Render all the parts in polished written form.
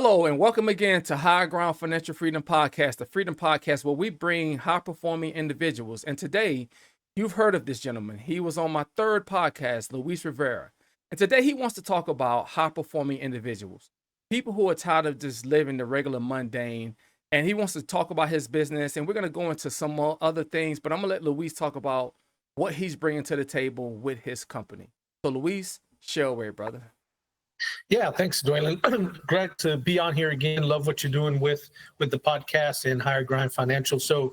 Hello and welcome again to High Ground Financial Freedom Podcast, the Freedom Podcast where we bring high-performing individuals. And today, you've heard of this gentleman. He was on my third podcast, Luis Rivera. And today he wants to talk about high-performing individuals, people who are tired of just living the regular mundane. And he wants to talk about his business. And we're going to go into some more other things, but I'm going to let Luis talk about what he's bringing to the table with his company. So Luis, share away, brother. Yeah, thanks, Dwayne. Glad to be on here again. Love what you're doing with the podcast and Higher Grind Financial. So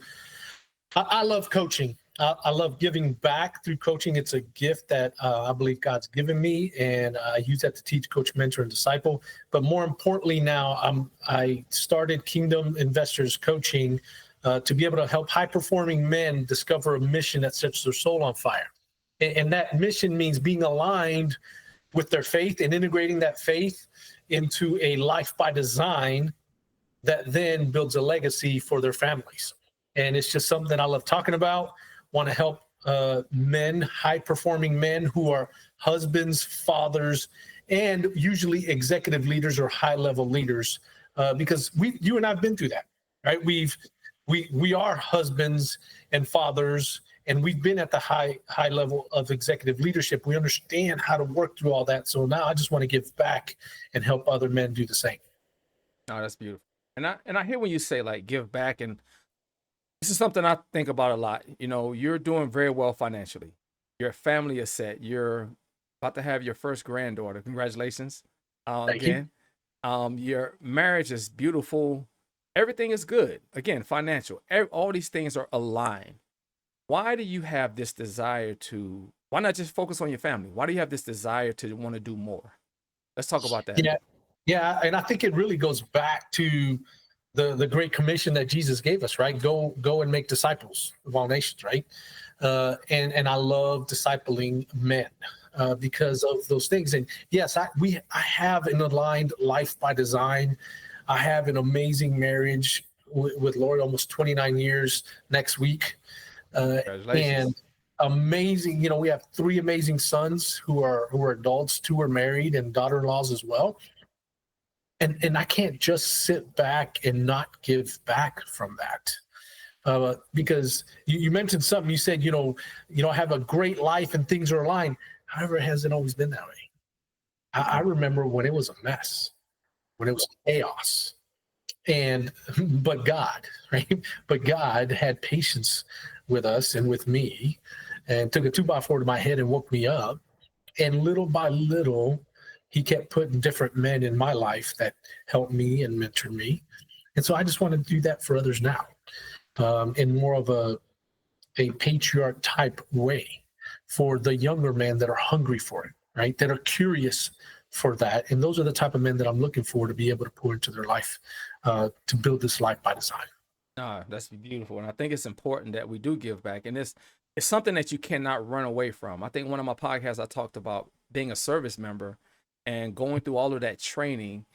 I love coaching. I love giving back through coaching. It's a gift that I believe God's given me, and I use that to teach, coach, mentor, and disciple. But more importantly now, I started Kingdom Investors Coaching to be able to help high-performing men discover a mission that sets their soul on fire. And that mission means being aligned with their faith and integrating that faith into a life by design that then builds a legacy for their families. And it's just something that I love talking about. Want to help men, high-performing men who are husbands, fathers, and usually executive leaders or high-level leaders, because you and I have been through that, right? We are husbands and fathers, and we've been at the high level of executive leadership. We understand how to work through all that. So now I just want to give back and help other men do the same. Oh, that's beautiful. And I hear when you say like give back, and this is something I think about a lot. You know, you're doing very well financially. Your family is set. You're about to have your first granddaughter. Congratulations. Thank again. Your marriage is beautiful. Everything is good. Again, financial. All these things are aligned. Why do you have this desire to, why not just focus on your family? Why do you have this desire to want to do more? Let's talk about that. Yeah. And I think it really goes back to the Great Commission that Jesus gave us, right? Go and make disciples of all nations, right? And I love discipling men because of those things. And yes, I have an aligned life by design. I have an amazing marriage with Lori, almost 29 years next week. And amazing, we have 3 amazing sons who are adults, 2 are married, and daughter-in-laws as well. And I can't just sit back and not give back from that. Because you mentioned something, you said, have a great life and things are aligned. However, it hasn't always been that way. I remember when it was a mess, when it was chaos. But God, right? But God had patience with us and with me, and took a 2x4 to my head and woke me up. And little by little, he kept putting different men in my life that helped me and mentored me. And so I just want to do that for others now, in more of a patriarch type way for the younger men that are hungry for it, right? That are curious for that. And those are the type of men that I'm looking for to be able to pour into their life, to build this life by design. That's beautiful. And I think it's important that we do give back. And it's something that you cannot run away from. I think one of my podcasts, I talked about being a service member and going through all of that training.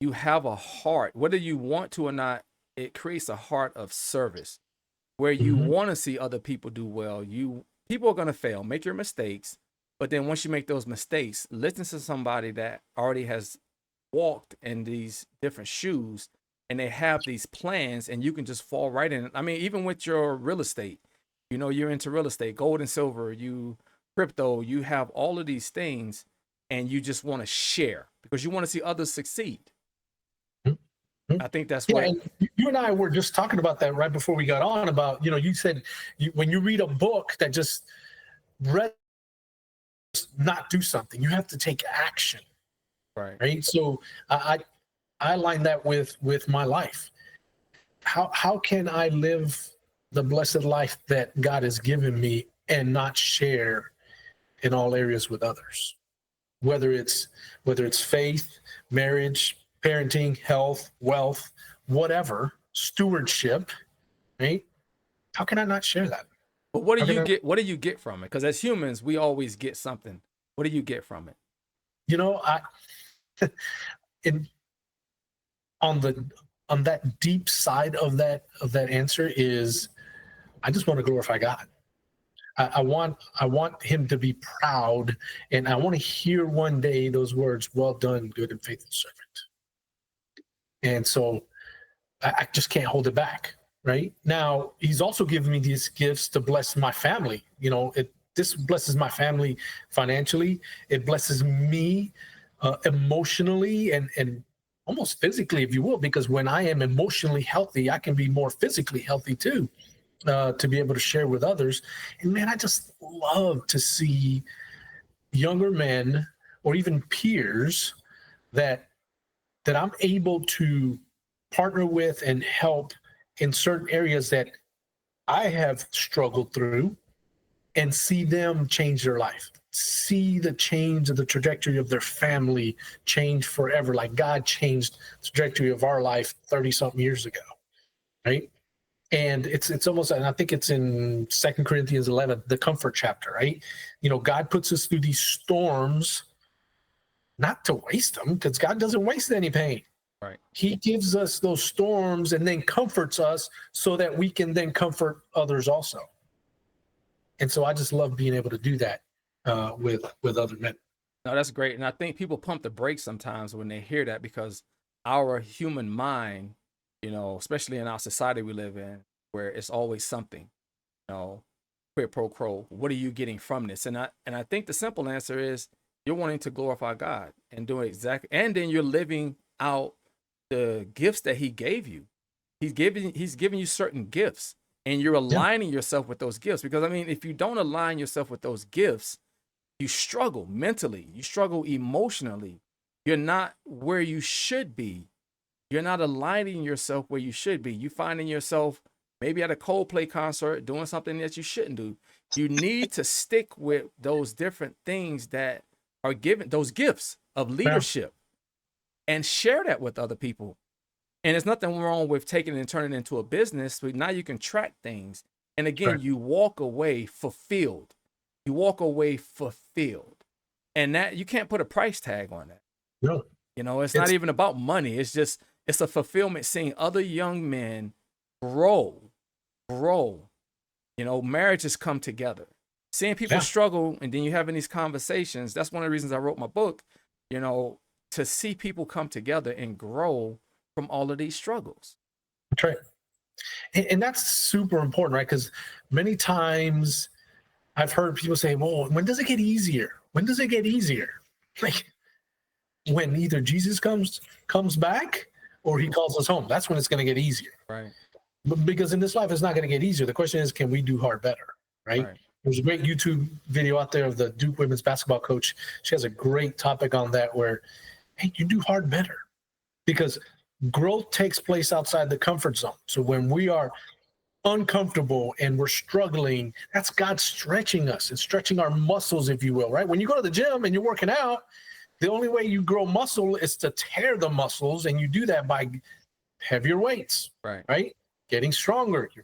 You have a heart, whether you want to or not, it creates a heart of service where you want to see other people do well. People are going to fail, make your mistakes. But then once you make those mistakes, listen to somebody that already has walked in these different shoes, and they have these plans, and you can just fall right in. I mean, even with your real estate, you're into real estate, gold and silver, crypto, you have all of these things, and you just want to share because you want to see others succeed. I think that's what you and I were just talking about that right before we got on about, you said when you read a book that just not do something, you have to take action. Right. So I line that with my life. How can I live the blessed life that God has given me and not share in all areas with others? Whether it's faith, marriage, parenting, health, wealth, whatever, stewardship, right? How can I not share that? But what do you get? What do you get from it? Because as humans, we always get something. What do you get from it? On that deep side of that answer is, I just want to glorify God. I want him to be proud, and I want to hear one day those words, "Well done, good and faithful servant." And so I just can't hold it back. Right now, he's also given me these gifts to bless my family. This blesses my family financially. It blesses me emotionally and almost physically, if you will, because when I am emotionally healthy, I can be more physically healthy too, to be able to share with others. And man, I just love to see younger men or even peers that I'm able to partner with and help in certain areas that I have struggled through, and see them change their life, see the change of the trajectory of their family change forever, like God changed the trajectory of our life 30 something years ago. Right. And it's almost, and I think it's in 2 Corinthians 11, the comfort chapter, right? God puts us through these storms, not to waste them, because God doesn't waste any pain. Right. He gives us those storms and then comforts us so that we can then comfort others also. And so I just love being able to do that with other men. No, that's great. And I think people pump the brakes sometimes when they hear that, because our human mind, especially in our society we live in, where it's always something, quid pro quo. What are you getting from this? And I think the simple answer is you're wanting to glorify God and doing exactly, and then you're living out the gifts that He gave you. He's giving you certain gifts, and you're aligning yourself with those gifts. Because if you don't align yourself with those gifts, you struggle mentally, you struggle emotionally. You're not where you should be. You're not aligning yourself where you should be. You finding yourself maybe at a Coldplay concert doing something that you shouldn't do. You need to stick with those different things that are given, those gifts of leadership, and share that with other people. And there's nothing wrong with taking it and turning it into a business. But now you can track things. And again, you walk away fulfilled. You walk away fulfilled. And that, you can't put a price tag on that. No. It's not even about money. It's a fulfillment, seeing other young men grow. Marriages come together. Seeing people struggle, and then you having these conversations. That's one of the reasons I wrote my book, to see people come together and grow from all of these struggles. That's right. And that's super important, right? Because many times I've heard people say, well, when does it get easier? When does it get easier? Like, when either Jesus comes back or He calls us home. That's when it's going to get easier. Right. Because in this life, it's not going to get easier. The question is, can we do hard better? Right? There's a great YouTube video out there of the Duke women's basketball coach. She has a great topic on that where, hey, you do hard better. Because growth takes place outside the comfort zone. So when we are uncomfortable and we're struggling, that's God stretching us and stretching our muscles, if you will, right? When you go to the gym and you're working out, the only way you grow muscle is to tear the muscles, and you do that by heavier weights, right? Getting stronger. Your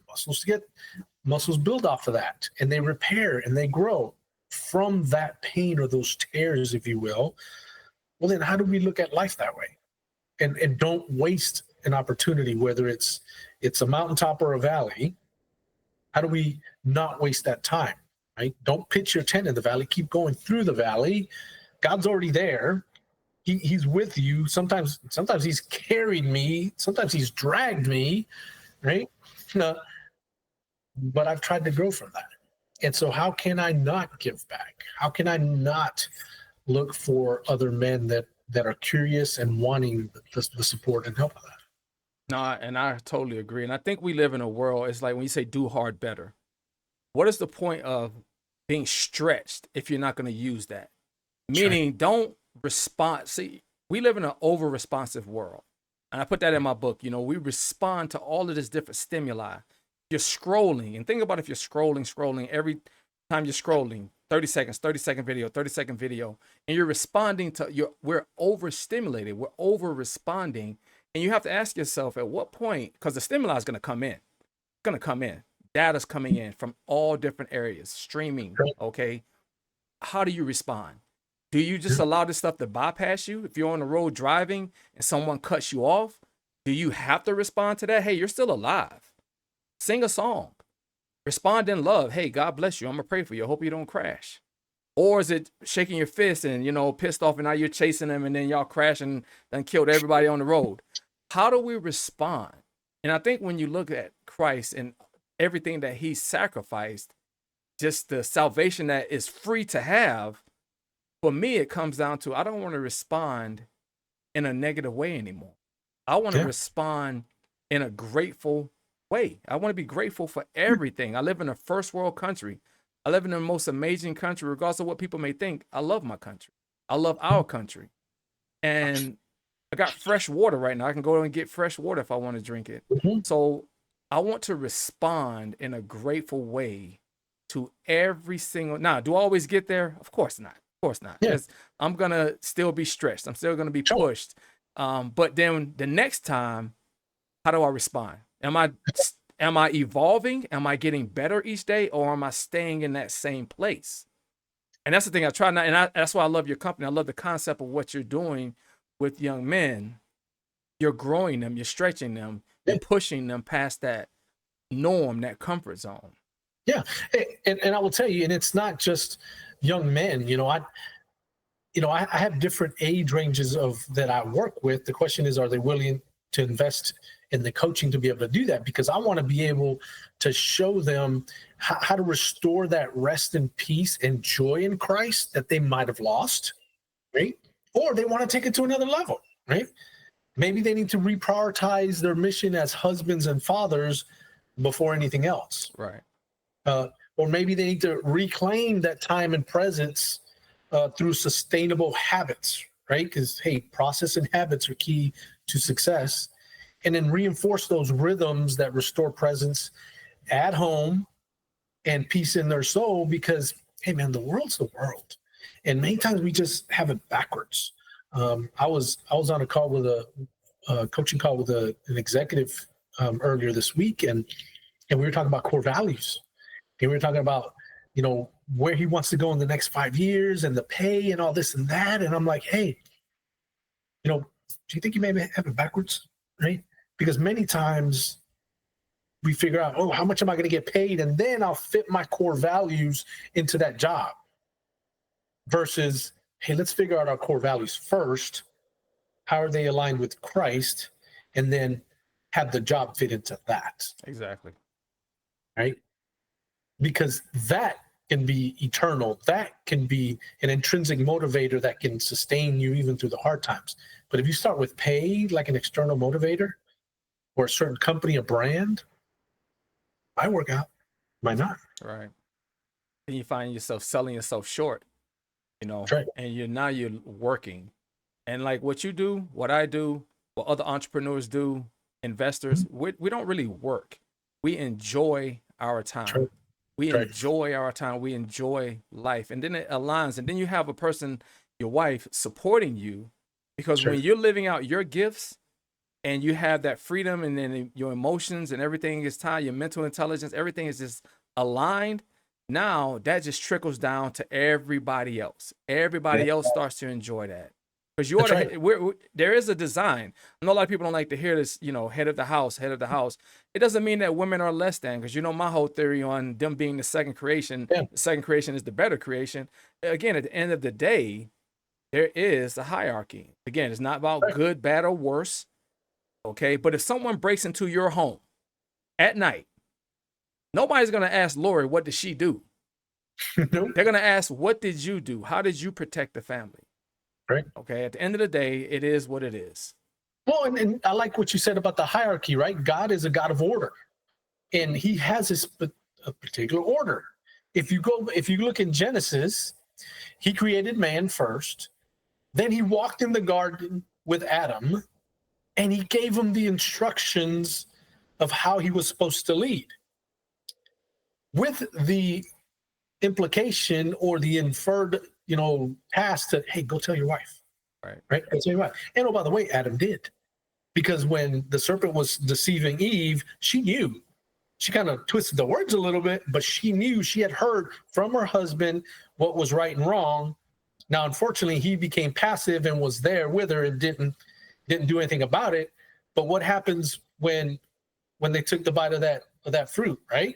muscles build off of that, and they repair and they grow from that pain or those tears, if you will. Well, then how do we look at life that way? And don't waste an opportunity, whether it's a mountaintop or a valley. How do we not waste that time, right? Don't pitch your tent in the valley. Keep going through the valley. God's already there. He's with you. Sometimes He's carried me. Sometimes He's dragged me, right? But I've tried to grow from that. And so how can I not give back? How can I not look for other men that are curious and wanting the support and help of that? No, and I totally agree. And I think we live in a world, it's like when you say do hard better, what is the point of being stretched if you're not going to use that? Meaning, don't respond. See, we live in an over-responsive world. And I put that in my book. We respond to all of this different stimuli. You're scrolling. And think about if you're scrolling, every time you're scrolling, 30 seconds, 30-second video, 30-second video, and you're responding we're overstimulated. We're over-responding. And you have to ask yourself at what point, because the stimuli is going to come in. It's going to come in. Data's coming in from all different areas, streaming, okay? How do you respond? Do you just allow this stuff to bypass you? If you're on the road driving and someone cuts you off, do you have to respond to that? Hey, you're still alive. Sing a song. Respond in love. Hey, God bless you. I'm going to pray for you. I hope you don't crash. Or is it shaking your fist and, pissed off, and now you're chasing them, and then y'all crash and then killed everybody on the road? how do we respond? And I think when you look at Christ and everything that he sacrificed, just the salvation that is free to have, for me, it comes down to I don't want to respond in a negative way anymore. I want to Yeah. respond in a grateful way. I want to be grateful for everything. I live in a first world country. I live in the most amazing country, regardless of what people may think. I love my country. I love our country. And I got fresh water right now. I can go and get fresh water if I want to drink it. Mhm. So I want to respond in a grateful way to every single. Now, do I always get there? Of course not. Of course not. Yeah. I'm gonna still be stressed. I'm still gonna be Sure. pushed. But then the next time, how do I respond? Am I evolving? Am I getting better each day, or am I staying in that same place? And that's the thing I try not, and that's why I love your company. I love the concept of what you're doing with young men. You're growing them, you're stretching them, Yeah. you're pushing them past that norm, that comfort zone. Yeah. And I will tell you, and it's not just young men. I have different age ranges of that I work with. The question is, are they willing to invest in the coaching to be able to do that? Because I want to be able to show them how to restore that rest and peace and joy in Christ that they might have lost, right? Or they want to take it to another level, right? Maybe they need to reprioritize their mission as husbands and fathers before anything else. Right. Or maybe they need to reclaim that time and presence through sustainable habits, right? Because, hey, process and habits are key to success. And then reinforce those rhythms that restore presence at home and peace in their soul. Because, hey, man, the world's the world. And many times we just have it backwards. I was on a call with a coaching call with an executive earlier this week, and we were talking about core values. And we were talking about, where he wants to go in the next 5 years and the pay and all this and that. And I'm like, hey, do you think you may have it backwards? Right? Because many times we figure out, oh, how much am I going to get paid? And then I'll fit my core values into that job versus, hey, let's figure out our core values first. How are they aligned with Christ? And then have the job fit into that. Exactly. Right? Because that can be eternal. That can be an intrinsic motivator that can sustain you even through the hard times. But if you start with pay, like an external motivator, or a certain company, a brand, might work out, might not. Right. And you find yourself selling yourself short, Right. and you're working. And like what you do, what I do, what other entrepreneurs do, investors, we don't really work. We enjoy our time. Right. We Right. enjoy our time. We enjoy life. And then it aligns. And then you have a person, your wife, supporting you, because Sure. when you're living out your gifts and you have that freedom, and then your emotions and everything is tied, your mental intelligence, everything is just aligned. Now that just trickles down to everybody else. Everybody else starts to enjoy that. Because you are That's right. there is a design. I know a lot of people don't like to hear this, head of the house, head of the house. It doesn't mean that women are less than, because my whole theory on them being the second creation, Yeah. the second creation is the better creation. Again, at the end of the day, there is a hierarchy. Again, it's not about Right. good, bad, or worse. Okay. But if someone breaks into your home at night, nobody's going to ask Lori, what did she do? Nope. They're going to ask, what did you do? How did you protect the family? Right. Okay. At the end of the day, it is what it is. Well, and I like what you said about the hierarchy, right? God is a God of order, and he has a particular order. If you look in Genesis, he created man first, then he walked in the garden with Adam, and he gave him the instructions of how he was supposed to lead, with the implication or the inferred, task that, hey, go tell your wife. Right. Go tell your wife. And oh, by the way, Adam did. Because when the serpent was deceiving Eve, she knew. She kind of twisted the words a little bit, but she knew, she had heard from her husband what was right and wrong. Now, unfortunately, he became passive and was there with her and didn't do anything about it. But what happens when they took the bite of that fruit, right?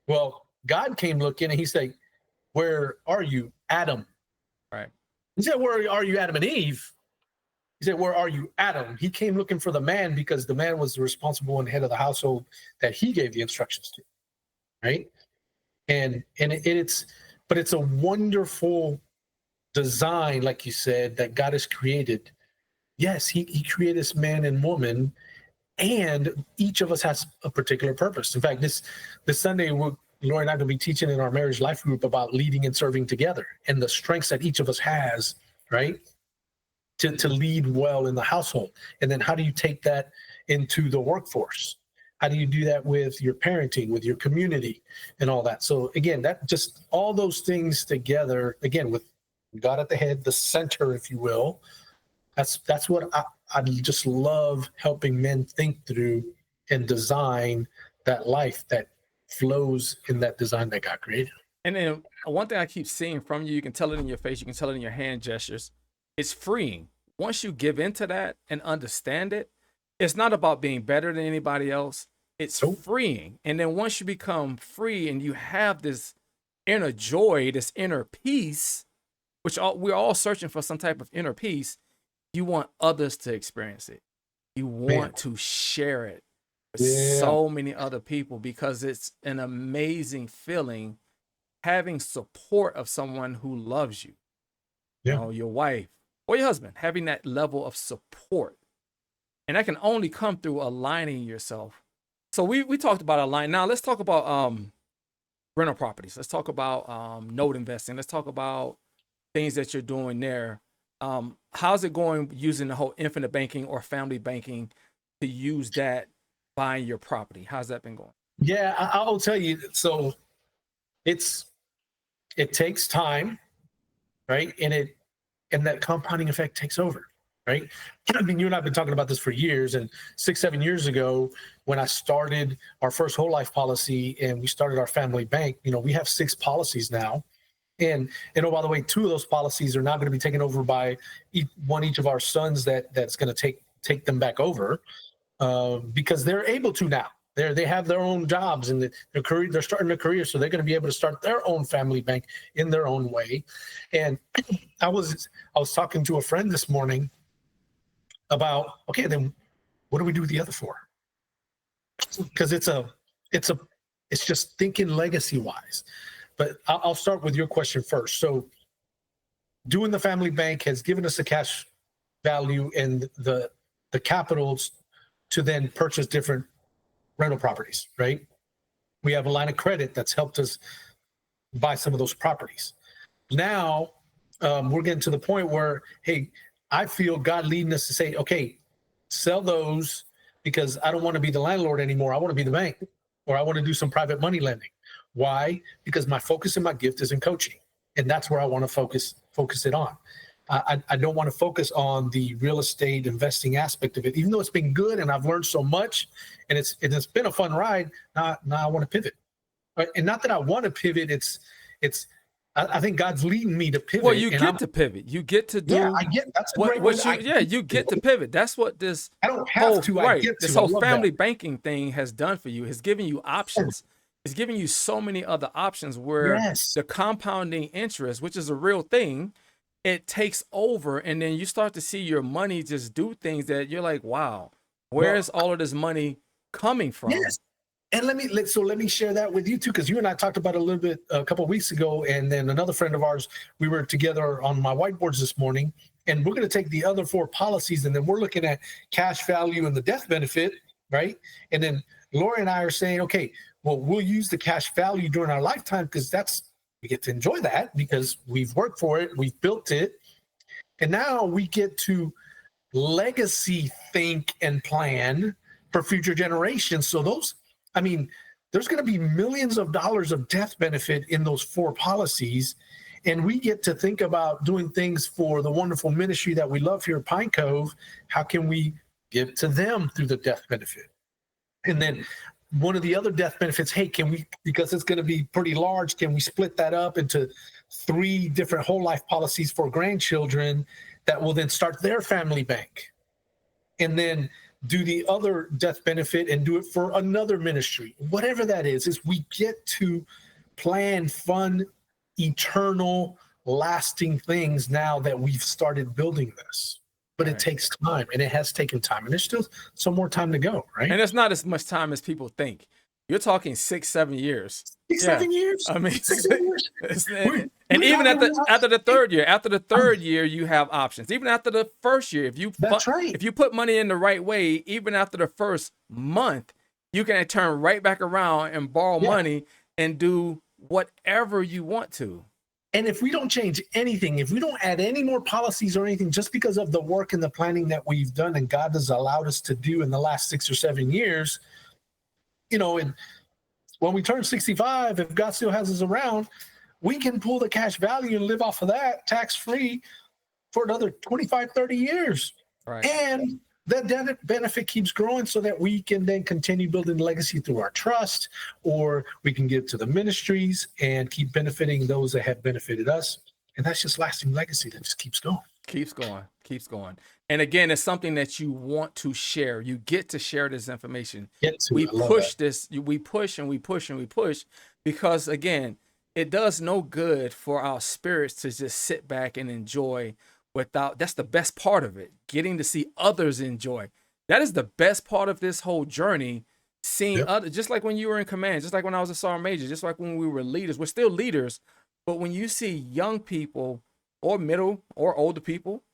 Well, God came looking and he said, "Where are you, Adam?" Right. He said, "Where are you, Adam and Eve?" He said, where are you, Adam? He came looking for the man because the man was the responsible and head of the household that he gave the instructions to, right? But it's a wonderful design, like you said, that God has created. Yes, he created this man and woman, and each of us has a particular purpose. In fact, this Sunday, Lori and I are going to be teaching in our marriage life group about leading and serving together and the strengths that each of us has, right? To lead well in the household. And then how do you take that into the workforce? How do you do that with your parenting, with your community, and all that? So again, that just all those things together, again, with God at the head, the center, if you will. That's what I just love helping men think through and design that life that flows in that design that God created. And then one thing I keep seeing from you, you can tell it in your face, you can tell it in your hand gestures. It's freeing. Once you give into that and understand it, it's not about being better than anybody else. It's freeing. And then once you become free and you have this inner joy, this inner peace, which we're all searching for some type of inner peace, you want others to experience it. You want to share it with so many other people because it's an amazing feeling having support of someone who loves you. You know, your wife or your husband, having that level of support. And that can only come through aligning yourself. So we talked about align. Now let's talk about rental properties. Let's talk about note investing. Let's talk about things that you're doing there. How's it going using the whole infinite banking or family banking to use that buying your property? How's that been going? Yeah, I'll tell you. So it takes time, right? And that compounding effect takes over, right? I mean, you and I have been talking about this for years. And 6-7 years ago, when I started our first whole life policy and we started our family bank, you know, we have 6 policies now. And oh, by the way, 2 of those policies are now going to be taken over by each of our sons that's going to take them back over because they're able to now. They have their own jobs and their career. They're starting their career, so they're going to be able to start their own family bank in their own way. And I was talking to a friend this morning about, okay, then what do we do with the other 4? Because it's just thinking legacy wise. But I'll start with your question first. So doing the family bank has given us the cash value and the capitals to then purchase different rental properties, right? We have a line of credit that's helped us buy some of those properties. Now we're getting to the point where, hey, I feel God leading us to say, okay, sell those because I don't want to be the landlord anymore. I want to be the bank, or I want to do some private money lending. Why? Because my focus and my gift is in coaching, and that's where I want to focus it on. I don't want to focus on the real estate investing aspect of it, even though it's been good and I've learned so much, and it's been a fun ride. Now I want to pivot, right? And not that I want to pivot. I think God's leading me to pivot. Well, you get to pivot. You get to do. Yeah, I get. That's a great word. You get to pivot. That's what this. I don't have to. I get to. This whole family banking thing has done for you. It's giving you options. It's giving you so many other options where the compounding interest, which is a real thing, it takes over, and then you start to see your money just do things that you're like, wow, where's all of this money coming from? Yes. And let me share that with you too, because you and I talked about it a little bit a couple of weeks ago, and then another friend of ours, we were together on my whiteboards this morning, and we're going to take the other 4 policies, and then we're looking at cash value and the death benefit, right? And then Lori and I are saying, okay, well, we'll use the cash value during our lifetime because we get to enjoy that because we've worked for it, we've built it, and now we get to legacy think and plan for future generations. So there's going to be millions of dollars of death benefit in those 4 policies, and we get to think about doing things for the wonderful ministry that we love here at Pine Cove. How can we give to them through the death benefit? And then one of the other death benefits, hey, can we, because it's going to be pretty large, can we split that up into 3 different whole life policies for grandchildren that will then start their family bank? And then do the other death benefit and do it for another ministry. Whatever that is we get to plan fun, eternal, lasting things now that we've started building this. but it Right. takes time, and it has taken time, and there's still some more time to go, right? And it's not as much time as people think. You're talking 6-7 years. Six, Yeah. 7 years. I mean, 6 7 years. and even after the third year, you have options. Even after the first year, That's right. if you put money in the right way, even after the first month, you can turn right back around and borrow money and do whatever you want to. And if we don't change anything, if we don't add any more policies or anything, just because of the work and the planning that we've done and God has allowed us to do in the last 6 or 7 years, and when we turn 65, if God still has us around, we can pull the cash value and live off of that tax-free for another 25, 30 years. Right. And that benefit keeps growing so that we can then continue building legacy through our trust, or we can give to the ministries and keep benefiting those that have benefited us. And that's just lasting legacy that just keeps going. Keeps going. And again, it's something that you want to share. You get to share this information. We push and we push because, again, it does no good for our spirits to just sit back and enjoy that's the best part of it. Getting to see others enjoy. That is the best part of this whole journey. Seeing others, just like when you were in command, just like when I was a sergeant major, just like when we were leaders, we're still leaders. But when you see young people or middle or older people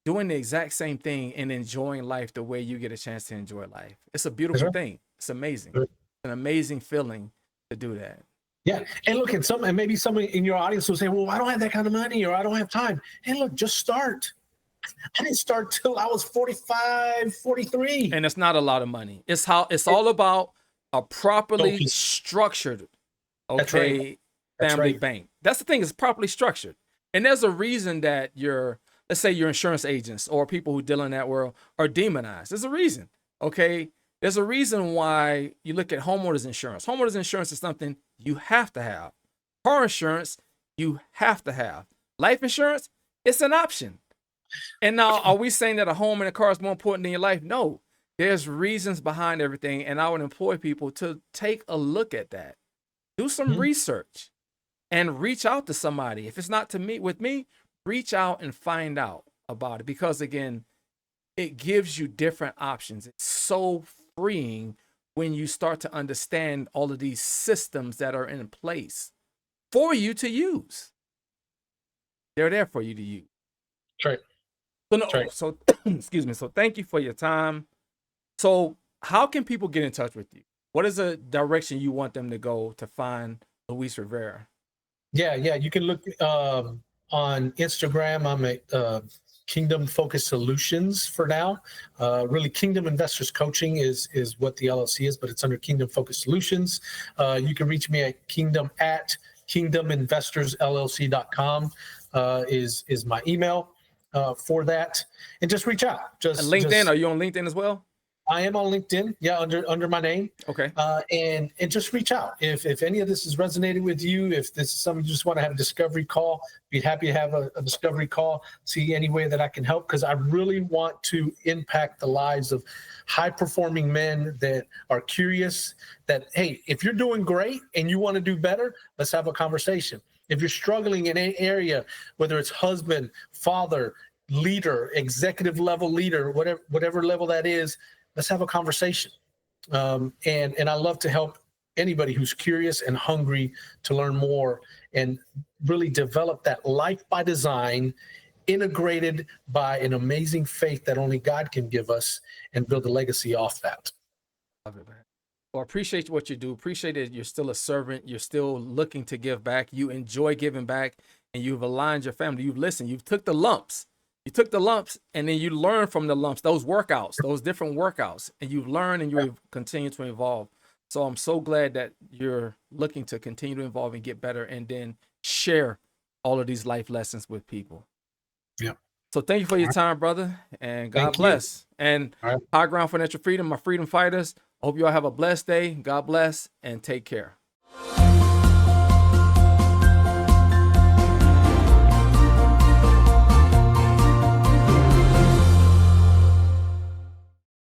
doing the exact same thing and enjoying life the way you get a chance to enjoy life, it's a beautiful thing. It's amazing. It's an amazing feeling to do that. Yeah. And look, and maybe somebody in your audience will say, well, I don't have that kind of money, or I don't have time. Hey, look, just start. I didn't start till I was 45, 43. And it's not a lot of money. It's all about a properly structured, family bank. That's the thing, it's properly structured. And there's a reason that let's say your insurance agents or people who deal in that world are demonized. There's a reason. Okay. There's a reason why you look at homeowners insurance. Homeowners insurance is something you have to have. Car insurance, you have to have. Life insurance, it's an option. And now, are we saying that a home and a car is more important than your life? No. There's reasons behind everything, and I would employ people to take a look at that. Do some research and reach out to somebody. If it's not with me, reach out and find out about it. Because, again, it gives you different options. It's so freeing when you start to understand all of these systems that are in place for you to use. They're there for you to use. Right. So excuse me. So thank you for your time. So how can people get in touch with you? What is the direction you want them to go to find Luis Rivera? Yeah. You can look on Instagram. I'm at Kingdom Focus Solutions for now. Really, Kingdom Investors Coaching is what the LLC is, but it's under Kingdom Focus Solutions. You can reach me at kingdominvestorsllc.com is my email for that, and just reach out. Just LinkedIn. Are you on LinkedIn as well? I am on LinkedIn, under my name. Okay. And just reach out. If any of this is resonating with you, if this is something you just want to have a discovery call, be happy to have a discovery call, see any way that I can help, because I really want to impact the lives of high-performing men that are curious that, hey, if you're doing great and you want to do better, let's have a conversation. If you're struggling in any area, whether it's husband, father, leader, executive level leader, whatever level that is, let's have a conversation. And I love to help anybody who's curious and hungry to learn more and really develop that life by design, integrated by an amazing faith that only God can give us, and build a legacy off that. Love it, man. Well, I appreciate what you do. Appreciate that you're still a servant. You're still looking to give back. You enjoy giving back, and you've aligned your family. You've listened. You've took the lumps. You took the lumps, and then you learn from the lumps, those workouts, those different workouts, and you've learned and you continue to evolve. So I'm so glad that you're looking to continue to evolve and get better, and then share all of these life lessons with people. Yeah. So thank you for your time, brother, and God bless. And High Ground Financial Freedom, my freedom fighters, I hope you all have a blessed day. God bless, and take care.